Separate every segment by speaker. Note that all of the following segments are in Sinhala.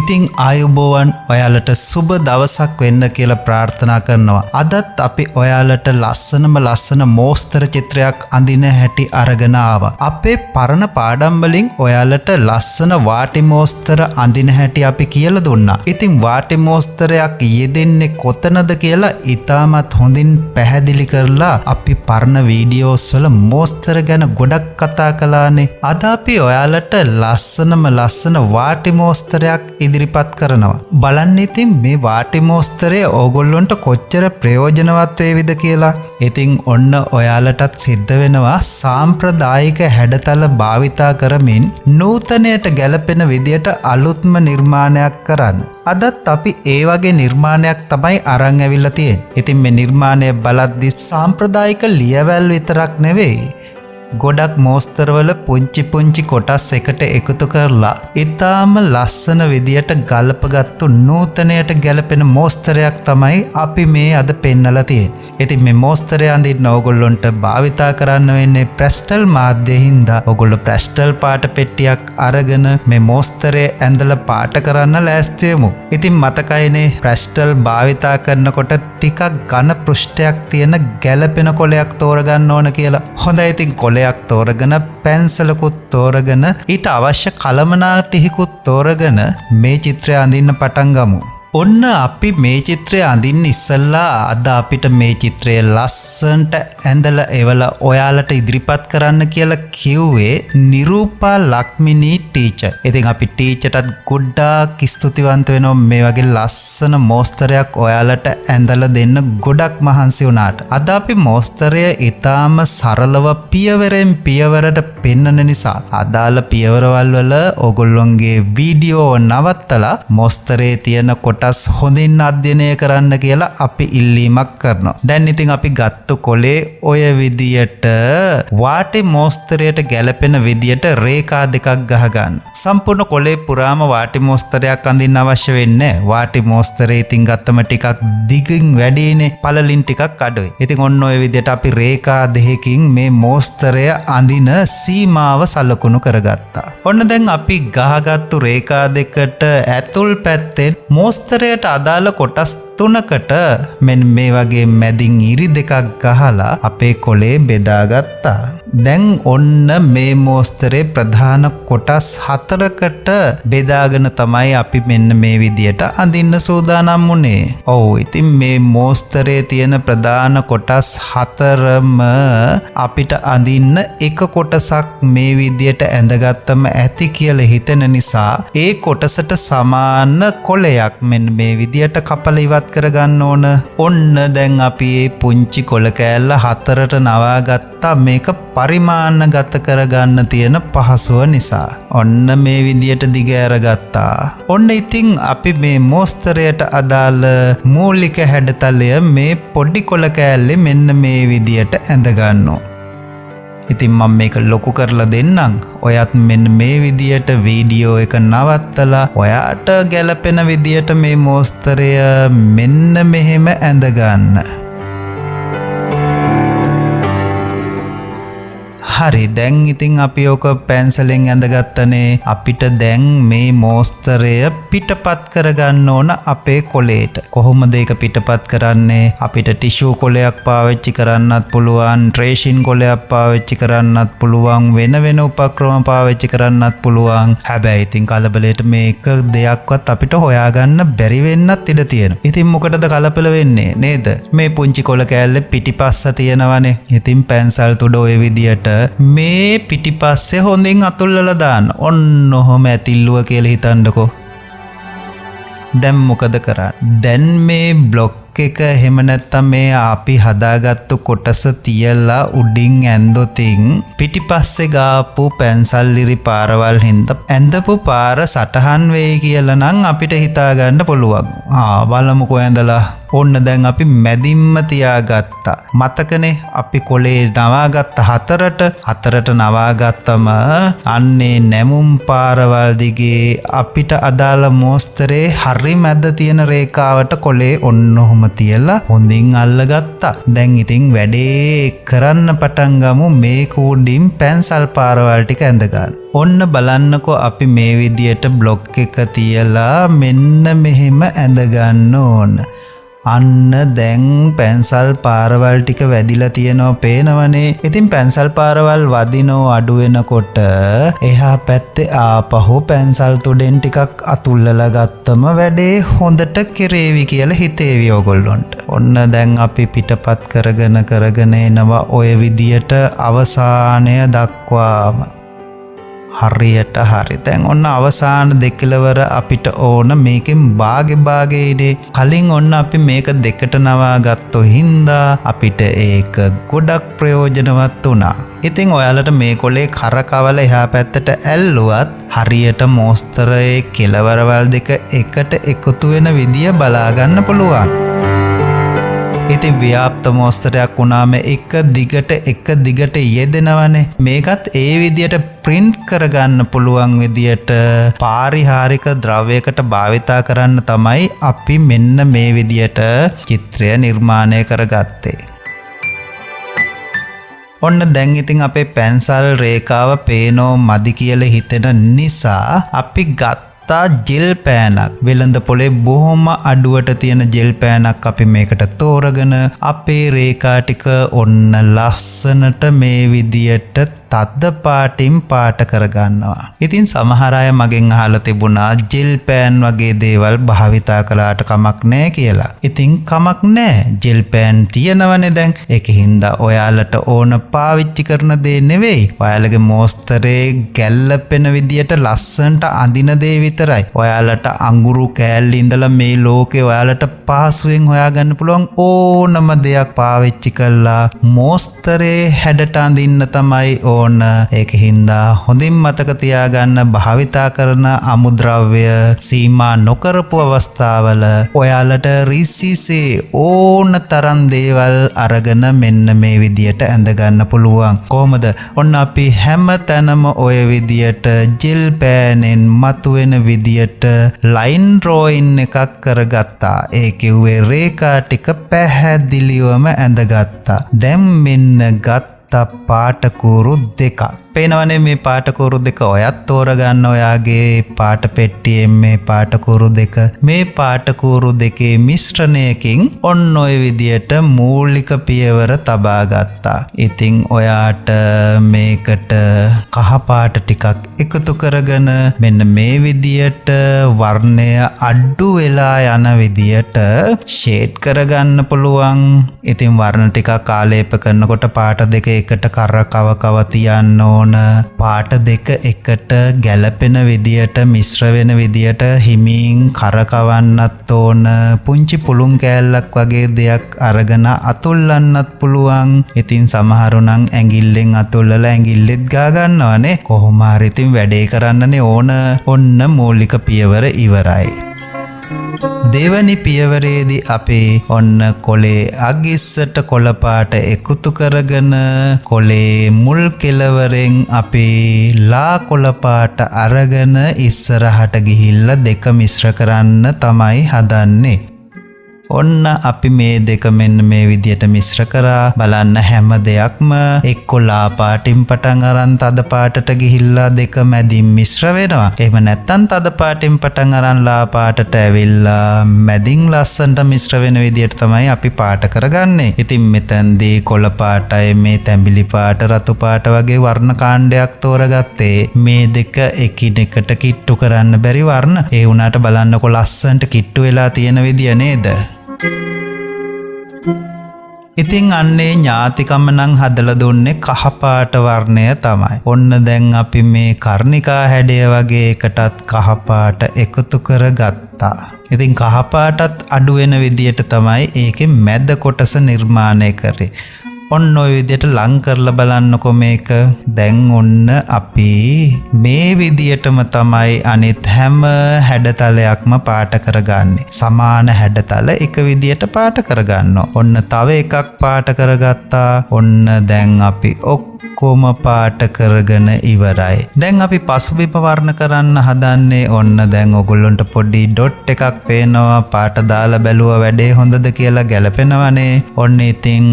Speaker 1: ඉතින් ආයුබෝවන් ඔයාලට සුබ දවසක් වෙන්න කියලා ප්‍රාර්ථනා කරනවා. අදත් අපි ඔයාලට ලස්සන මෝස්තර චිත්‍රයක් අඳින හැටි අරගෙන ආවා. අපේ පරණ පාඩම් වලින් ඔයාලට ලස්සන වාටි මෝස්තර අඳින හැටි අපි කියලා දුන්නා. ඉතින් වාටි මෝස්තරයක් යෙදෙන්නේ කොතනද කියලා ඉතාමත් හොඳින් පැහැදිලි කරලා අපි පරණ වීඩියෝස් වල මෝස්තර ගැන ගොඩක් කතා කළානේ. අද අපි ඔයාලට ලස්සන වාටි මෝස්තරයක් ඉදිරිපත් කරනවා. බලන්න ඉතින් මේ වාටි මෝස්තරය ඕගොල්ලොන්ට කොච්චර ප්‍රයෝජනවත් වේවිද කියලා. ඉතින් ඔන්න ඔයාලටත් සිද්ධ වෙනවා සාම්ප්‍රදායික හැඩතල භාවිතා කරමින් නූතනයට ගැලපෙන විදියට අලුත්ම නිර්මාණයක් කරන්න. අදත් අපි ඒ වගේ නිර්මාණයක් තමයි අරන් ඇවිල්ලා තියෙන්නේ. ඉතින් මේ නිර්මාණය බලද්දි සාම්ප්‍රදායික ලියවැල් විතරක් නෙවෙයි, ගොඩක් මෝස්තරවල පුංචි කොටස් එකට එකතු කරලා ඉතාම ලස්සන විදියට ගලපගත්තු නූතනයට ගැලපෙන මෝස්තරයක් තමයි අපි මේ අද පෙන්නලා තියෙන්නේ. ඉතින් මේ මෝස්තරය අඳින්න ඕගොල්ලොන්ට භාවිතා කරන්න වෙන්නේ පැස්ටල් මාධ්‍යයෙන් හින්දා ඕගොල්ලෝ පැස්ටල් පාට පෙට්ටියක් අරගෙන මේ මෝස්තරය ඇඳලා පාට කරන්න ලෑස්ති වෙමු. ඉතින් මතකයිනේ පැස්ටල් භාවිතා කරනකොට ටිකක් ඝන පෘෂ්ඨයක් තියෙන ගැලපෙන කොලයක් තෝරගන්න ඕන කියලා. හොඳයි, ඉතින් කොලයක් තෝරගෙන පැන්සලකුත් තෝරගෙන ඊට අවශ්‍ය කලමනාටිහිකුත් තෝරගෙන මේ චිත්‍රය අඳින්න පටන් ගමු. ඔන්න අපි මේ චිත්‍රය අඳින්න ඉස්සෙල්ලා අද අපිට මේ චිත්‍රය ලස්සනට ඇඳලා එවලා ඔයාලට ඉදිරිපත් කරන්න කියලා කිව්වේ නිරූපා ලක්මිනී ටීචර්. ඉතින් අපි ටීචර්ටත් ගොඩාක් ස්තුතිවන්ත වෙනවා මේ වගේ ලස්සන මෝස්තරයක් ඔයාලට ඇඳලා දෙන්න ගොඩක් මහන්සි වුණාට. අද අපි මෝස්තරය ඊටාම සරලව පියවරෙන් පියවරට පෙන්වන නිසා අදාළ පියවරවල් වල ඕගොල්ලොන්ගේ වීඩියෝ නවත්තලා මෝස්තරයේ තියෙන කොටස් හොඳින් අධ්‍යයනය කරන්න කියලා අපි ඉල්ලීමක් කරනවා. දැන් ඉතින් අපි ගත්ත කොලේ ඔය විදියට වාටි මෝස්තරයට ගැලපෙන විදියට රේඛා දෙකක් ගහගන්න. සම්පූර්ණ කොලේ පුරාම වාටි මෝස්තරයක් අඳින්න අවශ්‍ය වෙන්නේ නැහැ. වාටි මෝස්තරේ ඉතින් ගත්තම ටිකක් දිගින් වැඩිනේ, පළලින් ටිකක් අඩුයි. ඉතින් ඔන්න ඔය විදියට අපි රේඛා දෙකකින් මේ මෝස්තරය අඳින සීමාව සලකුණු කරගත්තා. ඔන්න දැන් අපි ගහගත්තු රේඛා දෙකට ඇතුල් පැත්තෙන් මෝස්තරයට අදාළ කොටස් 3කට මෙන්න මේ වගේ මැදින් ඉරි දෙකක් ගහලා අපේ කොලේ බෙදාගත්තා. දැන් ඔන්න මේ මෝස්තරේ ප්‍රධාන කොටස් 4කට බෙදාගෙන තමයි අපි මෙන්න මේ විදියට අඳින්න සූදානම් වුණේ. ඔව්, ඉතින් මේ මෝස්තරේ තියෙන ප්‍රධාන කොටස් 4ම අපිට අඳින්න එක කොටසක් මේ විදියට ඇඳගත්තම ඇති කියලා හිතෙන නිසා ඒ කොටසට සමාන කොලයක් මෙන්න මේ විදියට කපලා ඉවත් කරගන්න ඕන. ඔන්න දැන් අපි මේ පුංචි කොල කෑල්ල 4ට නවාගත්තා. මේක පරිමාණගත කරගන්න තියෙන පහසුව නිසා. ඔන්න මේ විදියට දිග ඇරගත්තා. ඔන්න ඉතින් අපි මේ මෝස්තරයට අදාළ මූලික හැඩතලය මේ පොඩි කොල කෑල්ලේ මෙන්න මේ විදියට ඇඳගන්නවා. ඉතින් මම මේක ලොකු කරලා දෙන්නම්. ඔයත් මෙන්න මේ විදියට වීඩියෝ එක නවත්තලා ඔයාට ගැලපෙන විදියට මේ මෝස්තරය මෙන්න මෙහෙම ඇඳගන්න. හරි, දැන් ඉතින් අපි ඔක පැන්සලෙන් ඇඳගත්තනේ. අපිට දැන් මේ මෝස්තරය පිටපත් කරගන්න ඕන අපේ කොලේට. කොහොමද ඒක පිටපත් කරන්නේ? අපිට ටිෂු කොලයක් පාවිච්චි කරන්නත් පුළුවන්, ට්‍රේෂින් කොලයක් පාවිච්චි කරන්නත් පුළුවන්, වෙන උපක්‍රම පාවිච්චි කරන්නත් පුළුවන්. හැබැයි ඉතින් කලබලයට මේක දෙයක්වත් අපිට හොයාගන්න බැරි වෙන්නත් ඉඩ තියෙනවා. ඉතින් මොකටද කලබල වෙන්නේ නේද? මේ පුංචි කොල කෑල්ලේ පිටිපස්ස තියෙනවනේ. ඉතින් පැන්සල් තුඩ ඔය විදියට මේ පිටිපස්සේ හොඳින් අතුල්ලලා දාන්න. ඔන්න ඔහොම ඇතිල්ලුව කියලා හිතන්නකෝ. දැන් මොකද කරන්නේ? දැන් මේ බ්ලොක් එක එහෙම නැත්තම් මේ අපි හදාගත්තු කොටස තියලා උඩින් ඇන්දොතින් පිටිපස්සේ ගාපු පැන්සල් ඉරි පාරවල් හින්දා ඇඳපු පාර සටහන් වෙයි කියලා නම් අපිට හිතා ගන්න පුළුවන්. බලමුකෝ ඇඳලා. ඔන්න දැන් අපි මැදින්ම තියාගත්තා. මතකනේ අපි කොලේ නවාගත්ත 4ට නවාගත්තම අන්නේ නැමුම් පාරවල් දිගේ අපිට අදාළ මෝස්තරේ හරි මැද තියෙන රේඛාවට කොලේ ඔන්න ඔහොම තියලා හොඳින් අල්ලගත්තා. දැන් ඉතින් වැඩේ කරන්න පටන් ගමු. මේ කූඩින් පැන්සල් පාරවල් ටික ඇඳ ගන්න. ඔන්න බලන්නකෝ අපි මේ විදියට බ්ලොක් එක තියලා මෙන්න මෙහෙම ඇඳ ගන්න ඕන. අන්න දැන් පැන්සල් පාරවල් ටික වැදිලා තියෙනවා පේනවනේ. ඉතින් පැන්සල් පාරවල් වදිනෝ අඩු වෙනකොට එහා පැත්තේ ආපහු පැන්සල් තුඩෙන් ටිකක් අතුල්ලලා ගත්තම වැඩේ හොඳට කෙරේවි කියලා හිතේවි ඔයගොල්ලොන්ට. ඔන්න දැන් අපි පිටපත් කරගෙන එනවා ඔය විදියට අවසානය දක්වාම. හරියට හරි. දැන් ඔන්න අවසාන දෙකලවර අපිට ඕන මේකෙන් භාගේ කලින් ඔන්න අපි මේක දෙකට නවා ගත්තෝ හින්දා අපිට ඒක ගොඩක් ප්‍රයෝජනවත් වුණා. ඉතින් ඔයාලට මේ කොලේ කරකවල එහා පැත්තට ඇල්ලුවත් හරියට මෝස්තරයේ කෙලවරවල් දෙක එකට එකතු වෙන විදිය බලා ගන්න පුළුවන්. ඉතින් ව්‍යාප්ත මෝස්තරයක් වුණාම එක දිගට යෙදෙනවනේ. මේකත් ඒ විදියට ප්‍රින්ට් කරගන්න පුළුවන් විදියට පාරිහාරික ද්‍රව්‍යයකට භාවිතා කරන්න තමයි අපි මෙන්න මේ විදියට චිත්‍රය නිර්මාණය කරගත්තේ. ඔන්න දැන් ඉතින් අපේ පැන්සල් රේඛාව පේනෝ මදි කියලා හිතෙන නිසා අපි ජෙල් පෑනක් වෙළඳ පොලේ බොහොම අඩුවට තියෙන ජෙල් පෑනක් අපි මේකට තෝරගෙන අපේ රේඛා ටික ඔන්න ලස්සනට මේ විදියට තද පාටින් පාට කරගන්නවා. ඉතින් සමහර අය මගෙන් අහලා තිබුණා ජෙල් පෑන් වගේ දේවල් භාවිතා කළාට කමක් නැහැ කියලා. ඉතින් කමක් නැහැ. ජෙල් පෑන් තියෙනවනේ දැන්. ඒකින්ද ඔයාලට ඕන පාවිච්චි කරන දේ නෙවෙයි. ඔයාලගේ මෝස්තරේ ගැල්ලපෙන විදියට ලස්සනට අඳින දේ විතරයි. ඔයාලට අඟුරු කෑල්ල ඉඳලා මේ ලෝකේ ඔයාලට පහසුවෙන් හොයාගන්න පුළුවන් ඕනම දෙයක් පාවිච්චි කළා මෝස්තරේ හැඩට අඳින්න තමයි ඕන. ඒකින්ද හොඳින් මතක තියාගන්න භාවිතා කරන අමුද්‍රව්‍ය සීමා නොකරපු අවස්ථාවල ඔයාලට රිසිසේ ඕන තරම් දේවල් අරගෙන මෙන්න මේ විදියට ඇඳ ගන්න පුළුවන්. කොහොමද? ඔන්න අපි හැම තැනම ඔය විදියට ජෙල් පෑනෙන් මතුවෙන විදියට ලයින් ඩ්‍රෝයින් එකක් කරගත්තා. ඒ කිව්වේ රේඛා ටික පැහැදිලිවම ඇඳගත්තා. දැන් මෙන්න පාටකూరు දෙක පේනවනේ. මේ පාටකూరు දෙක ඔයත් තෝරගන්න ඔයාගේ පාට පෙට්ටියෙන් මේ පාටකూరు දෙක. මේ පාටකూరు දෙකේ මිශ්‍රණයකින් ඔන්න ඔය විදියට මූලික පියවර තබා ගත්තා. ඉතින් ඔයාට මේකට කහ පාට ටිකක් එකතු කරගෙන මෙන්න මේ විදියට වර්ණය අඩු වෙලා යන විදියට ෂේඩ් කරගන්න පුළුවන්. ඉතින් වර්ණ ටිකක් ආලේප කරනකොට පාට දෙක එකට කව තියන්න ඕන. පාට දෙක එකට ගැලපෙන විදියට මිශ්‍ර වෙන විදියට හිමින් කරකවන්නත් ඕන. පුංචි පුළුන් කෑල්ලක් වගේ දෙයක් අරගෙන අතුල්ලන්නත් පුළුවන්. ඉතින් සමහරු නම් ඇඟිල්ලෙන් අතුල්ලලා ඇඟිල්ලෙත් ගා ගන්නවනේ. කොහොම හරි ඉතින් වැඩේ කරන්නනේ ඕන. ඔන්න මූලික පියවර ඉවරයි. දෙවනි පියවරේදී අපේ ඔන්න කොලේ අගිස්සට කොළ පාට එකතු කරගෙන කොලේ මුල් කෙළවරෙන් අපේ ලා කොළ පාට අරගෙන ඉස්සරහට ගිහිල්ලා දෙක මිශ්‍ර කරන්න තමයි හදන්නේ. ඔන්න අපි මේ දෙක මෙන්න මේ විදියට මිශ්‍ර කරා. බලන්න හැම දෙයක්ම එක්ක ලා පාටින් පටන් අරන් තද පාටට ගිහිල්ලා දෙක මැදින් මිශ්‍ර වෙනවා. එහෙම නැත්නම් තද පාටින් පටන් අරන් ලා පාටට ඇවිල්ලා මැදින් ලස්සනට මිශ්‍ර වෙන විදියට තමයි අපි පාට කරගන්නේ. ඉතින් මෙතනදී කොළ පාටයි මේ තැඹිලි පාට රතු පාට වගේ වර්ණ කාණ්ඩයක් තෝරගත්තේ. මේ දෙක එකිනෙකට කිට්ටු කරන්න බැරි වර්ණ. ඒ වුණාට බලන්නකො ලස්සනට කිට්ටු වෙලා තියෙන විදිය නේද? ඉතින් අන්නේ ඥාතිකම නම් හදලා දුන්නේ කහ පාට වර්ණය තමයි. ඔන්න දැන් අපි මේ කර්ණිකා හැඩය වගේ එකටත් කහ පාට එකතු කරගත්තා. ඉතින් කහ පාටත් අඩු වෙන විදියට තමයි ඒකේ මැද කොටස නිර්මාණය කරේ. ඔන්න ඔය විදියට ලං කරලා බලන්නකො මේක. දැන් ඔන්න අපි මේ විදියටම තමයි අනිත් හැම හැඩතලයක්ම පාට කරගන්නේ. සමාන හැඩතල එක විදියට පාට කරගන්නවා. ඔන්න තව එකක් පාට කරගත්තා. ඔන්න දැන් අපි ඔක්කොම පාට කරගෙන ඉවරයි. දැන් අපි පසුබිම වර්ණ කරන්න හදන්නේ ඔන්න දැන් ඔයගොල්ලන්ට පොඩි ඩොට් එකක් පේනවා. පාට දාලා බැලුවා වැඩේ හොඳද කියලා ගැලපෙනවනේ. ඔන්න ඉතින්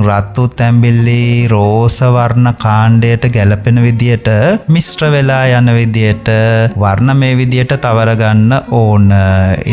Speaker 1: රතු තැඹිලි රෝස වර්ණ කාණ්ඩයට ගැලපෙන විදියට මිශ්‍ර වෙලා යන විදියට වර්ණ මේ විදියට තවර ගන්න ඕන.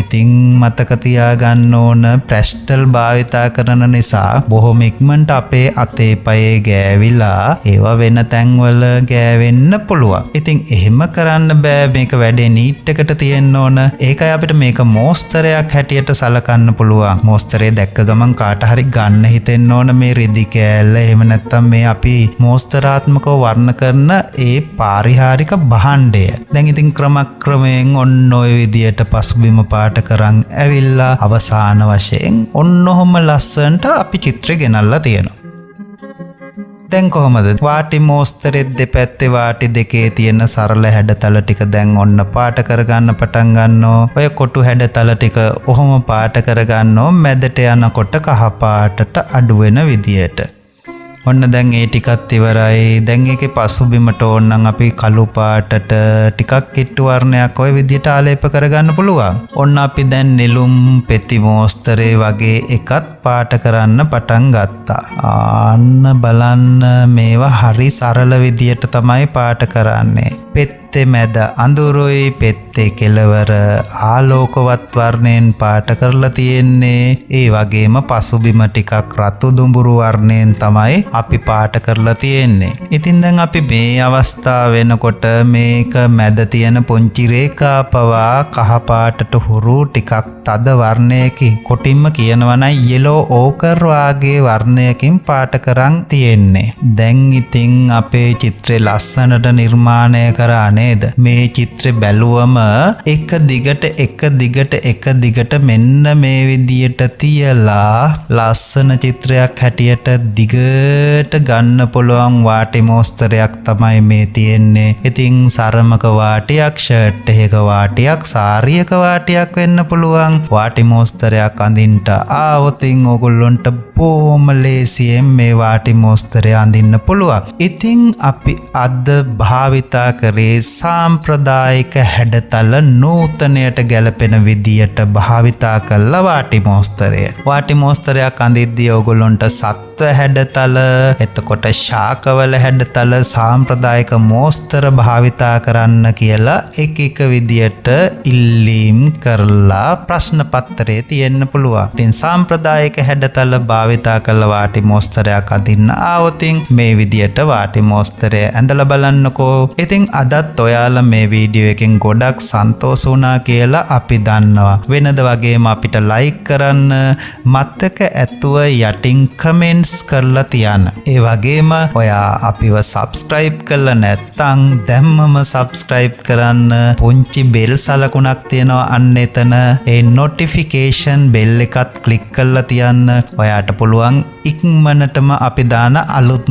Speaker 1: ඉතින් මතක තියාගන්න ඕන පැස්ටල් භාවිතා කරන නිසා බොහොම ඉක්මනට අපේ අතේ පයේ ගෑවිලා ඒවා වෙන තැන්වල ගෑවෙන්න පුළුවන්. ඉතින් එහෙම කරන්න බෑ. මේක වැඩේ නීට් එකට තියෙන්න ඕන. ඒකයි අපිට මේක මෝස්තරයක් හැටියට සලකන්න පුළුවන්. මෝස්තරේ දැක්ක ගමන් කාට හරි ගන්න හිතෙන්න ඕන මේ රිදි කෑල්ල. එහෙම නැත්නම් මේ අපි මෝස්තරාත්මකව වර්ණ කරන ඒ පාරිහාරික භාණ්ඩය. දැන් ඉතින් ක්‍රමයෙන් ඔන්න ඔය විදියට පසුබිම පාට කරන් ඇවිල්ලා අවසාන වශයෙන් ඔන්න ඔහොම ලස්සනට අපි චිත්‍රය ගෙනල්ලා තියෙනවා. දැන් කොහමද වාටි මෝස්තරෙත් දෙපැත්තේ වාටි දෙකේ තියෙන සරල හැඩතල ටික දැන් ඔන්න පාට කරගන්න පටන් ගන්නවා. ඔය කොටු හැඩතල ටික ඔහොම පාට කරගන්නවා මැදට යනකොට කහ පාටට අඩු වෙන විදියට. ඔන්න දැන් ඒ ටිකත් ඉවරයි. දැන් ඒකේ පසුබිමට ඕනනම් අපි කළු පාටට ටිකක් කිට්ටු වර්ණයක් ඔය විදියට ආලේප කරගන්න පුළුවන්. ඔන්න අපි දැන් නෙළුම් පෙති මෝස්තරේ වගේ එකත් පාට කරන්න පටන් ගත්තා. අන්න බලන්න මේවා හරි සරල විදියට තමයි පාට කරන්නේ. පෙත්තේ මැද අඳුරුයි පෙත්තේ කෙළවර ආලෝකවත් වර්ණයෙන් පාට කරලා තියෙන්නේ. ඒ වගේම පසුබිම ටිකක් රතු දුඹුරු වර්ණයෙන් තමයි අපි පාට කරලා තියෙන්නේ. ඉතින් දැන් අපි මේ අවස්ථාව වෙනකොට මේක මැද තියෙන පුංචි රේඛා පවා කහ පාටට හුරු ටිකක් තද වර්ණයකින් කොටින්ම කියනවා නම් yellow ochre වාගේ වර්ණයකින් පාට කරන් තියෙන්නේ. දැන් ඉතින් අපේ චිත්‍රය ලස්සනට නිර්මාණය කරා නේද? මේ චිත්‍රය බැලුවම එක දිගට මෙන්න මේ විදියට තියලා ලස්සන චිත්‍රයක් හැටියට දිගට ගන්න පුළුවන් වාටි මෝස්තරයක් තමයි මේ තියෙන්නේ. ඉතින් සරමක වාටියක්, ෂර්ට් එකක වාටියක්, සාරියක වාටියක් වෙන්න පුළුවන්. වාටි මෝස්තරයක් අඳින්න ආවොතින් ඕගොල්ලොන්ට බොහොම ලේසියෙන් මේ වාටි මෝස්තරය අඳින්න පුළුවන්. ඉතින් අපි අද භාවිතා කරේ සාම්ප්‍රදායික හැඩතල නූතනයට ගැලපෙන විදියට භාවිතා කළ වාටි මෝස්තරය. වාටි මෝස්තරයක් අඳිද්දී ඕගොල්ලොන්ට සත්ව හැඩතල, එතකොට ශාකවල හැඩතල, සාම්ප්‍රදායික මෝස්තර භාවිතා කරන්න කියලා එක විදියට ඉල්ලීම් කරලා ප්‍රශ්න පත්‍රයේ තියෙන්න පුළුවන්. ඉතින් සාම්ප්‍රදායික හැඩතල භාවිතා කළ වාටි මෝස්තරයක් අඳින්න ආවොතින් මේ විදියට වාටි මෝස්තරය ඇඳලා බලන්නකෝ. ඉතින් අදත් ඔයාලා මේ වීඩියෝ එකෙන් ගොඩක් සන්තෝෂ වුණා කියලා අපි දන්නවා. වෙනද වගේම අපිට ලයික් කරන්න, මතක ඇතුව යටින් කමෙන්ට්ස් කරලා තියන්න. ඒ වගේම ඔයා අපිව සබ්ස්ක්‍රයිබ් කරලා නැත්නම් දැම්මම සබ්ස්ක්‍රයිබ් කරන්න. පුංචි බෙල් සලකුණක් තියෙනවා අන්න එතන. ඒ නොටිෆිකේෂන් බෙල් එකත් ක්ලික් කරලා තියන්න. ඔයාට පුළුවන් ඉක්මනටම අපි දාන අලුත්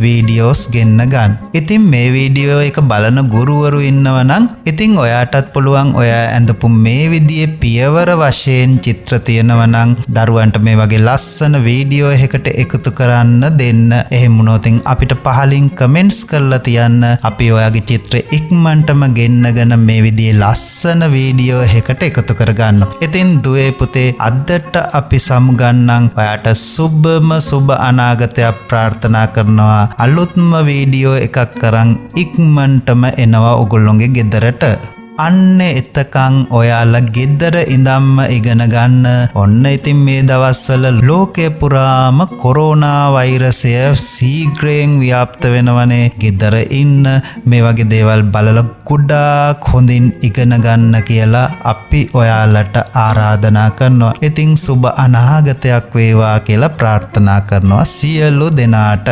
Speaker 1: වීඩියෝස් ගෙන්න ගන්න. ඉතින් මේ වීඩියෝ එක බලන ගුරුවරු ඉන්නවනම් ඉතින් ඔයාටත් පුළුවන් ඔයා ඇඳපු මේ විදිහේ පියවර වශයෙන් චිත්‍ර තියෙනවනම් දරුවන්ට මේ වගේ ලස්සන වීඩියෝ එකකට එකතු කරන්න දෙන්න. එහෙම වුණොත් අපිට පහලින් කමෙන්ට්ස් කරලා තියන්න. අපි ඔයාගේ චිත්‍ර ඉක්මනටම ගෙන්නගෙන මේ විදිහේ ලස්සන වීඩියෝ එකකට එකතු කරගන්න. ඉතින් දුවේ පුතේ අදට අපි සමුගන්නම්. ඔයාට සුබ අනාගතයක් ප්‍රාර්ථනා කරනවා. අලුත්ම වීඩියෝ එකක් කරන් ඉක්මනටම එනවා ඔයගොල්ලෝගේ ගෙදරට. අන්න එතකන් ඔයාලා ගෙදර ඉඳන්ම ඉගෙන ගන්න. ඔන්න ඉතින් මේ දවස්වල ලෝකේ පුරාම කොරෝනා වෛරසය සීඝ්‍රයෙන් ව්‍යාප්ත වෙනවනේ. ගෙදර ඉන්න මේ වගේ දේවල් බලලා ගොඩාක් හොඳින් ඉගෙන ගන්න කියලා අපි ඔයාලට ආරාධනා කරනවා. ඉතින් සුබ අනාගතයක් වේවා කියලා ප්‍රාර්ථනා කරනවා සියලු දෙනාට.